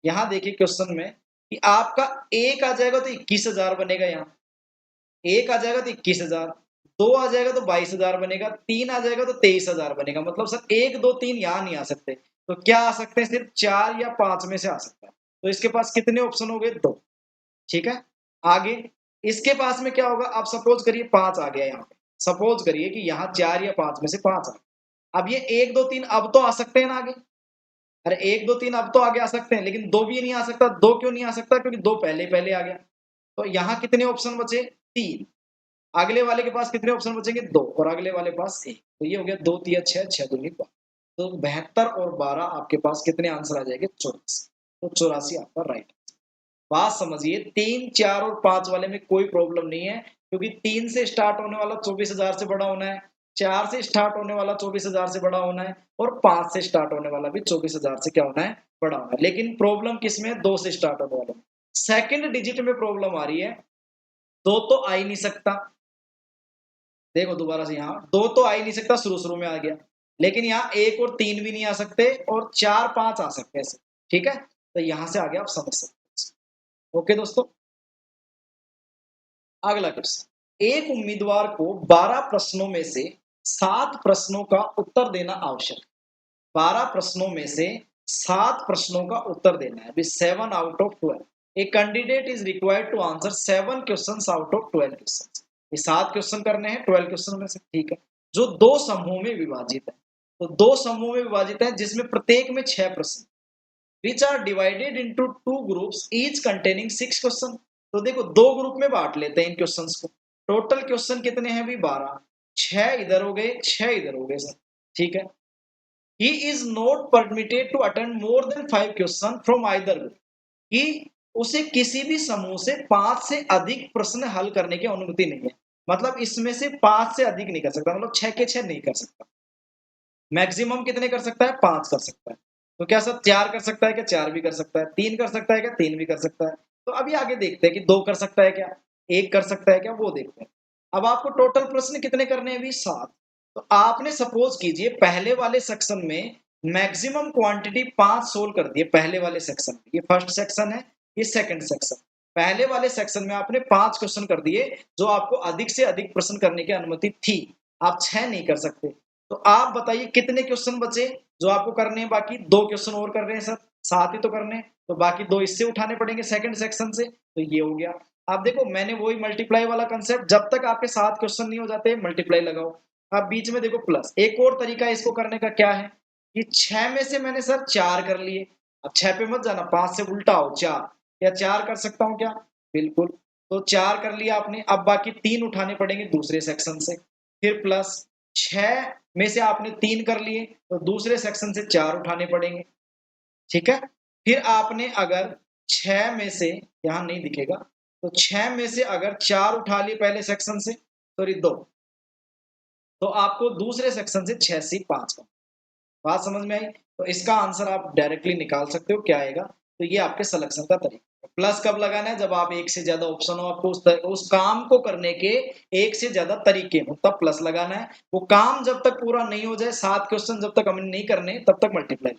यहाँ देखिए क्वेश्चन में कि आपका 1 आ जाएगा तो 21,000 बनेगा, यहाँ 1 आ जाएगा तो 21,000, 2 आ जाएगा तो 22,000 बनेगा, 3 आ जाएगा तो 23,000 बनेगा। मतलब सर 1 2 3 यहाँ नहीं आ सकते, तो क्या आ सकते हैं? सिर्फ 4 या 5 में से आ सकता है। तो इसके पास कितने ऑप्शन हो गए? 2। ठीक है, आगे इसके पास में क्या होगा? आप सपोज करिए 5 आ गया यहाँ पे, सपोज करिए कि यहाँ 4 या 5 में से 5 आ गया। अब ये 1 2 3 अब तो आ सकते हैं ना आगे। अरे 1 2 3 अब तो आगे आ सकते हैं, लेकिन 2 भी नहीं आ सकता। 2 क्यों नहीं आ सकता? क्योंकि 2 पहले पहले आ गया। तो यहाँ कितने ऑप्शन बचे? 3। अगले वाले के पास कितने ऑप्शन बचेंगे? 2, और अगले वाले पास 1। तो ये हो गया 2 तिया 6, 6 दूनी 12। तो 72 और 12 आपके पास कितने आंसर आ जाएंगे? 84। तो 84 आपका राइट। बात समझिए, 3 4 और 5 वाले में कोई प्रॉब्लम नहीं है, क्योंकि 3 से स्टार्ट होने वाला 24,000 से बड़ा होना है, 4 से स्टार्ट होने वाला 24,000 से बड़ा होना है, और 5 से स्टार्ट होने वाला भी 24,000 से क्या होना है? बड़ा होना है। लेकिन प्रॉब्लम किसमें? 2 से स्टार्ट होने वाले में। सेकंड डिजिट में प्रॉब्लम आ रही है। 2 तो आ ही नहीं सकता। देखो दोबारा से, यहाँ 2 तो आ ही नहीं सकता, शुरू में आ गया। लेकिन यहाँ 1 और 3 भी नहीं आ सकते, और 4 5 आ सकते हैं। ठीक है, तो यहाँ से आगे आप समझ सकते हैं। ओके दोस्तों, अगला क्वेश्चन। एक उम्मीदवार को 12 प्रश्नों में से 7 प्रश्नों का उत्तर देना आवश्यक। 12 प्रश्नों में से 7 प्रश्नों का उत्तर देना है। 7 out of 12। A candidate is required to answer 7 questions out of 12 questions. ये 7 क्वेश्चन करने हैं 12 क्वेश्चन में से। ठीक है, जो 2 समूहों में विभाजित है। तो 2 समूहों में विभाजित है, जिसमें प्रत्येक में 6 प्रश्न, which are divided into 2 groups each containing 6 question. तो देखो 2 ग्रुप में बांट लेते हैं इन क्वेश्चंस को। टोटल क्वेश्चन कितने हैं भी? 12। 6 इधर हो गए, 6 इधर हो गए सर। ठीक है, he is not permitted to attend more than 5 question from either group। कि उसे किसी भी समूह से 5 से अधिक प्रश्न हल करने की अनुमति नहीं है। मतलब इसमें से 5 से अधिक नहीं कर सकता, मतलब 6 के 6 नहीं कर सकता। मैक्सिमम कितने कर सकता है? 5 कर सकता है। तो क्या सर 4 कर सकता है क्या? 4 भी कर सकता है। 3 कर सकता है क्या? 3 भी कर सकता है। तो अभी आगे देखते हैं कि 2 कर सकता है क्या, 1 कर सकता है क्या, वो देखते हैं। अब आपको टोटल प्रश्न कितने करने हैं? अभी 7। तो आपने सपोज कीजिए पहले वाले सेक्शन में मैक्सिमम क्वांटिटी 5 सोल्व कर दिए। पहले वाले सेक्शन में, ये फर्स्ट सेक्शन है, ये सेकंड सेक्शन। पहले वाले सेक्शन में आपने 5 क्वेश्चन कर दिए, जो आपको अधिक से अधिक प्रश्न करने की अनुमति थी। आप 6 नहीं कर सकते। तो आप बताइए कितने क्वेश्चन बचे जो आपको करने हैं? बाकी 2 क्वेश्चन और कर रहे हैं सर, 7 ही तो करने हैं। तो बाकी 2 इससे उठाने पड़ेंगे सेकंड सेक्शन से। तो ये हो गया। अब देखो मैंने वही मल्टीप्लाई वाला कंसेप्ट, जब तक आपके 7 क्वेश्चन नहीं हो जाते मल्टीप्लाई लगाओ। अब बीच में देखो प्लस। एक और तरीका इसको करने का क्या है कि 6 में से मैंने सर 4 कर लिए। अब 6 पे मत जाना, 5 से उल्टा हो 4। क्या 4 कर सकता हूँ क्या? बिल्कुल। तो 4 कर लिया आपने। अब बाकी 3 उठाने पड़ेंगे दूसरे सेक्शन से, फिर प्लस 6 में से आपने 3 कर लिए, तो दूसरे सेक्शन से 4 उठाने पड़ेंगे। ठीक है, फिर आपने अगर 6 में से, यहां नहीं दिखेगा, तो 6 में से अगर 4 उठा लिए पहले सेक्शन से, सॉरी 2, तो आपको दूसरे सेक्शन से 6 से 5 का। बात समझ में आई? तो इसका आंसर आप डायरेक्टली निकाल सकते हो क्या आएगा। तो ये आपके सिलेक्शन का तरीका। प्लस कब लगाना है? जब आप एक से ज्यादा ऑप्शन हो, आपको उस काम को करने के एक से ज्यादा तरीके हो, तब प्लस लगाना है। वो काम जब तक पूरा नहीं हो जाए, 7 क्वेश्चन जब तक हमने नहीं करने, तब तक मल्टीप्लाई।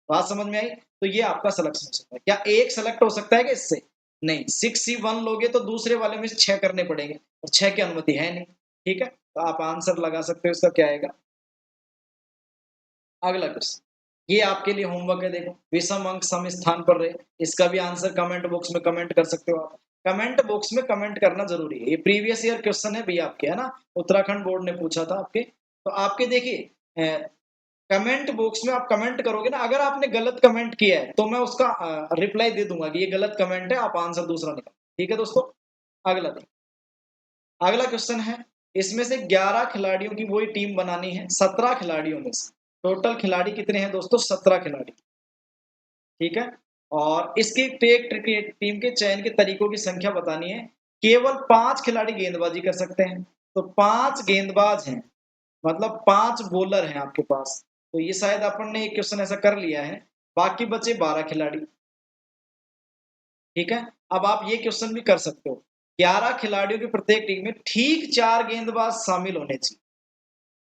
बात समझ में आई? तो ये आपका सिलेक्शन हो सकता है। क्या एक सेलेक्ट हो सकता है कि इससे? नहीं। 6C1 लोगे तो दूसरे वाले में 6 करने पड़ेंगे, और 6 की अनुमति है नहीं। ठीक है, तो आप आंसर लगा सकते हो इसका क्या आएगा। अगला क्वेश्चन, ये आपके लिए होमवर्क है। देखो, विषम अंक सम स्थान पर रहे। इसका भी आंसर कमेंट बॉक्स में कमेंट कर सकते हो आप। कमेंट बॉक्स में कमेंट करना जरूरी है। ये प्रीवियस ईयर क्वेश्चन है भैया आपके, है ना, उत्तराखंड बोर्ड ने पूछा था आपके। तो आपके देखिए कमेंट बॉक्स में आप कमेंट करोगे ना, अगर आपने गलत कमेंट किया है तो मैं उसका रिप्लाई दे दूंगा कि ये गलत कमेंट है, आप आंसर दूसरा निकालो। ठीक है दोस्तों, अगला देखिए। अगला क्वेश्चन है, इसमें से 11 खिलाड़ियों की वही टीम बनानी है 17 खिलाड़ियों में से। टोटल खिलाड़ी कितने हैं दोस्तों? 17 खिलाड़ी। ठीक है, और इसकी टीम के चयन के तरीकों की संख्या बतानी है। केवल 5 खिलाड़ी गेंदबाजी कर सकते हैं, तो 5 गेंदबाज हैं, मतलब 5 बॉलर हैं आपके पास। तो ये शायद अपन ने एक क्वेश्चन ऐसा कर लिया है। बाकी बचे 12 खिलाड़ी। ठीक है, अब आप ये क्वेश्चन भी कर सकते हो। 11 खिलाड़ियों की प्रत्येक टीम में ठीक 4 गेंदबाज शामिल होने चाहिए।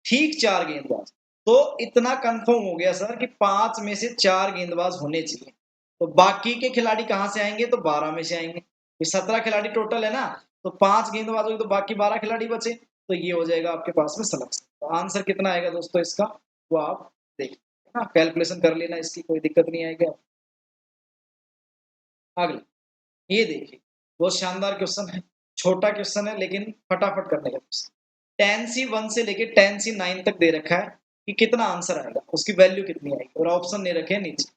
ठीक 4 गेंदबाज। तो इतना कंफर्म हो गया सर कि 5 में से 4 गेंदबाज होने चाहिए। तो बाकी के खिलाड़ी कहां से आएंगे? तो 12 में से आएंगे। 17 खिलाड़ी टोटल है ना, तो 5 गेंदबाज होंगे तो बाकी 12 खिलाड़ी बचे, तो ये हो जाएगा आपके पास में सिलेक्शन। तो आंसर कितना आएगा दोस्तों इसका, वो आप देखिए ना, कैलकुलेशन कर लेना, इसकी कोई दिक्कत नहीं आएगी। अगला ये देखिए, बहुत शानदार क्वेश्चन है, छोटा क्वेश्चन है लेकिन फटाफट करने का क्वेश्चन। tan C1 से लेके tan C9 तक दे रखा है कि कितना आंसर आएगा, उसकी वैल्यू कितनी आएगी, और ऑप्शन दे रखे हैं नीचे।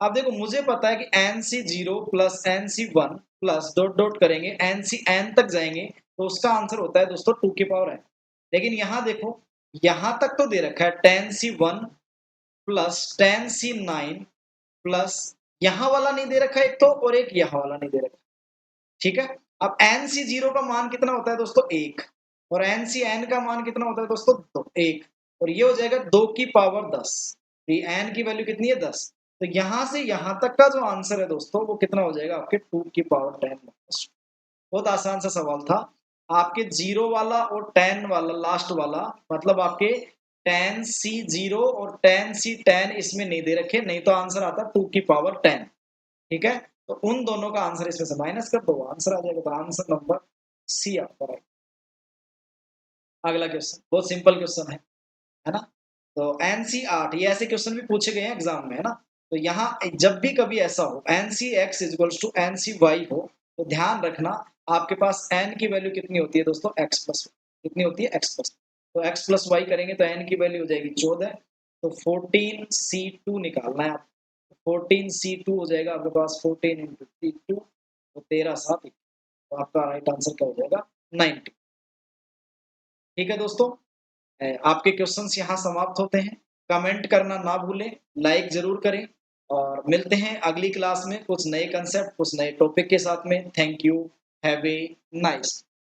अब देखो, मुझे पता है कि NC0 plus NC1 plus dot dot करेंगे NCN तक जाएंगे, तो उसका आंसर होता है दोस्तों 2 की पावर n। लेकिन यहाँ देखो, यहाँ तक तो दे रखा है tan C1 plus tan C9 plus यहाँ वाला नहीं दे रखा है एक तो, और एक यहाँ वाला नहीं दे रखा। ठीक है, अब NC0 का मान कितना होता है दोस्तों? 1, और NCN का मान कितना होता है दोस्तों? 2, 1, और ये हो जाएगा 2 की पावर 10। ये n की वैल्यू कितनी है? 10। तो यहां से यहां तक का जो आंसर है दोस्तों, वो कितना हो जाएगा आपके? 2 की पावर 10। बहुत आसान सा सवाल था। आपके 0 वाला और 10 वाला, लास्ट वाला, मतलब आपके tan C0 और tan C10 इसमें नहीं दे रखे, नहीं तो आंसर आता 2 की पावर 10। ठीक है, तो उन दोनों का आंसर इसमें से माइनस कर दो, आंसर आ जाएगा। तो आंसर नंबर सी आपका राइट। अगला क्वेश्चन बहुत सिंपल क्वेश्चन है ना। तो NC8, ये ऐसे क्वेश्चन भी पूछे गए हैं एग्जाम में, है ना। तो यहाँ जब भी कभी ऐसा हो NCX इक्वल्स टू NCY हो, तो ध्यान रखना आपके पास n की वैल्यू कितनी होती है दोस्तों? x plus. कितनी होती है? x plus. तो x प्लस वाई करेंगे तो n की वैल्यू हो जाएगी 14। तो 14C2 निकालना है आप। 14C2 हो जाएगा आपके पास 14 इंटू C2, तो 13 7, तो आपका राइट आंसर क्या हो जाएगा? 90। ठीक है दोस्तों, आपके क्वेश्चंस यहाँ समाप्त होते हैं। कमेंट करना ना भूलें, लाइक जरूर करें, और मिलते हैं अगली क्लास में कुछ नए कंसेप्ट, कुछ नए टॉपिक के साथ में। Thank you, have a nice.